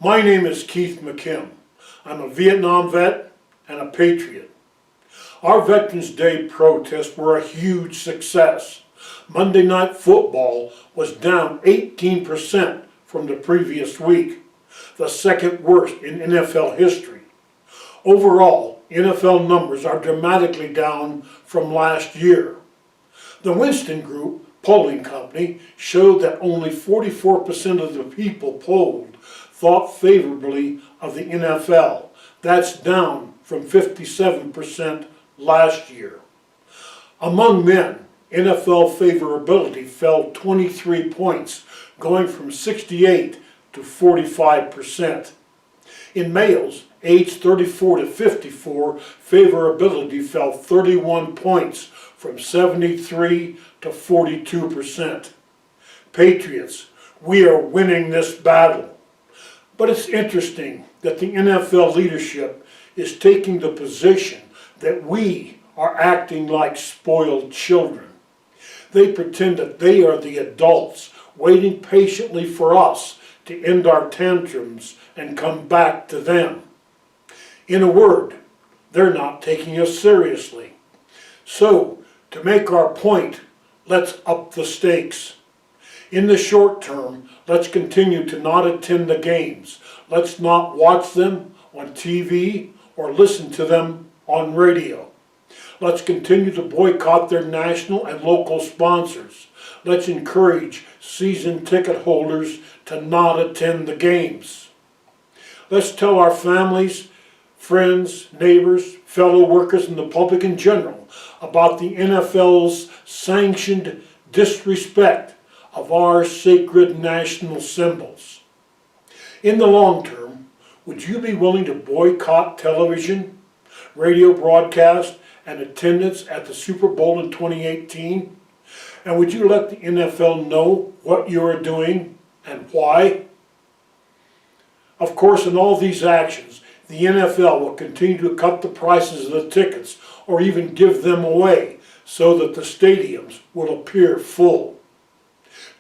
My name is Keith McKim. I'm a Vietnam vet and a patriot. Our Veterans Day protests were a huge success. Monday Night Football was down 18% from the previous week, the second worst in NFL history. Overall, NFL numbers are dramatically down from last year. The Winston Group polling company showed that only 44% of the people polled thought favorably of the NFL. That's down from 57% last year. Among men, NFL favorability fell 23 points, going from 68 to 45%. In males, aged 34 to 54, favorability fell 31 points, from 73 to 42%. Patriots, we are winning this battle. But it's interesting that the NFL leadership is taking the position that we are acting like spoiled children. They pretend that they are the adults waiting patiently for us to end our tantrums and come back to them. In a word, they're not taking us seriously. So, to make our point, let's up the stakes. In the short term, let's continue to not attend the games. Let's not watch them on TV or listen to them on radio. Let's continue to boycott their national and local sponsors. Let's encourage season ticket holders to not attend the games. Let's tell our families, friends, neighbors, fellow workers, and the public in general about the NFL's sanctioned disrespect of our sacred national symbols. In the long term, would you be willing to boycott television, radio broadcast, and attendance at the Super Bowl in 2018? And would you let the NFL know what you are doing and why? Of course, in all these actions, the NFL will continue to cut the prices of the tickets or even give them away so that the stadiums will appear full.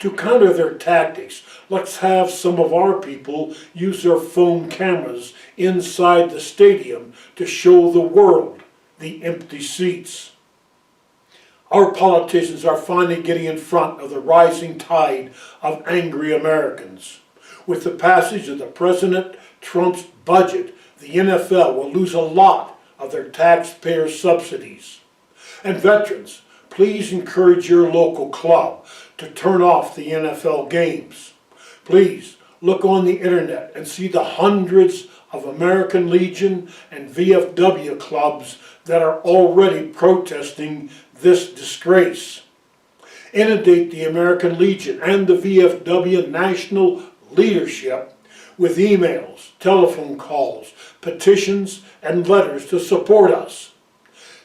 To counter their tactics, let's have some of our people use their phone cameras inside the stadium to show the world the empty seats. Our politicians are finally getting in front of the rising tide of angry Americans. With the passage of the President Trump's budget, the NFL will lose a lot of their taxpayer subsidies. And veterans, please encourage your local club to turn off the NFL games. Please look on the internet and see the hundreds of American Legion and VFW clubs that are already protesting this disgrace. Inundate the American Legion and the VFW national leadership with emails, telephone calls, petitions, and letters to support us.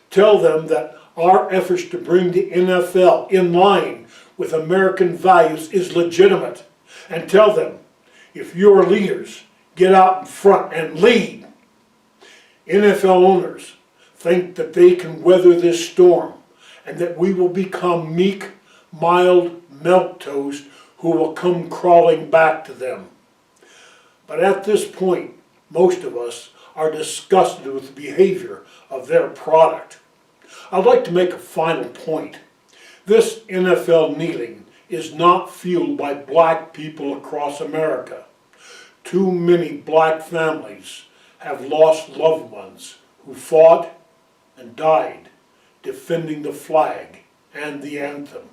Tell them that our efforts to bring the NFL in line with American values is legitimate. And tell them, if you are leaders, get out in front and lead. NFL owners think that they can weather this storm and that we will become meek, mild milquetoast who will come crawling back to them. But at this point, most of us are disgusted with the behavior of their product. I'd like to make a final point. This NFL kneeling is not fueled by black people across America. Too many black families have lost loved ones who fought and died defending the flag and the anthem.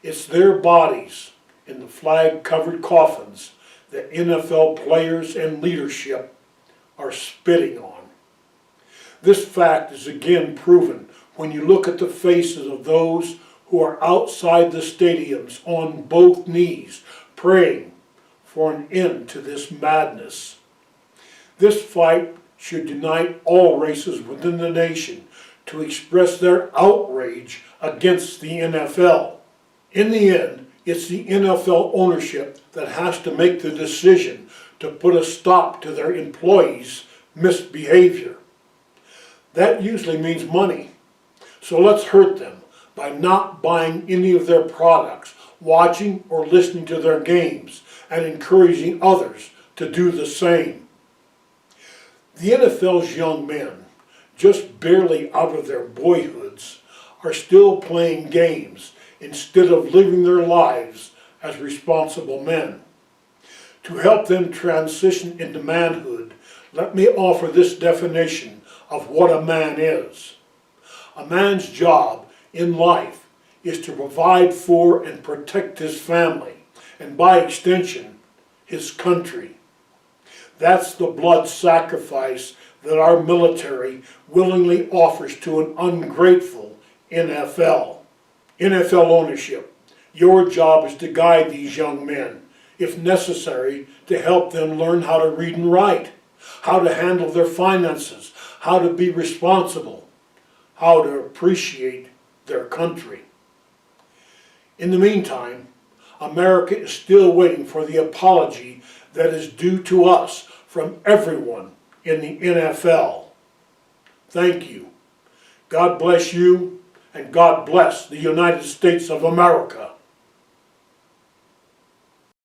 It's their bodies in the flag-covered coffins that NFL players and leadership are spitting on. This fact is again proven when you look at the faces of those who are outside the stadiums on both knees praying for an end to this madness. This fight should unite all races within the nation to express their outrage against the NFL. In the end, it's the NFL ownership that has to make the decision to put a stop to their employees' misbehavior. That usually means money. So let's hurt them by not buying any of their products, watching or listening to their games, and encouraging others to do the same. The NFL's young men, just barely out of their boyhoods, are still playing games instead of living their lives as responsible men. To help them transition into manhood, let me offer this definition of what a man is. A man's job in life is to provide for and protect his family, and by extension, his country. That's the blood sacrifice that our military willingly offers to an ungrateful NFL. NFL ownership, your job is to guide these young men, if necessary, to help them learn how to read and write, how to handle their finances, how to be responsible, how to appreciate their country. In the meantime, America is still waiting for the apology that is due to us from everyone in the NFL. Thank you. God bless you, and God bless the United States of America.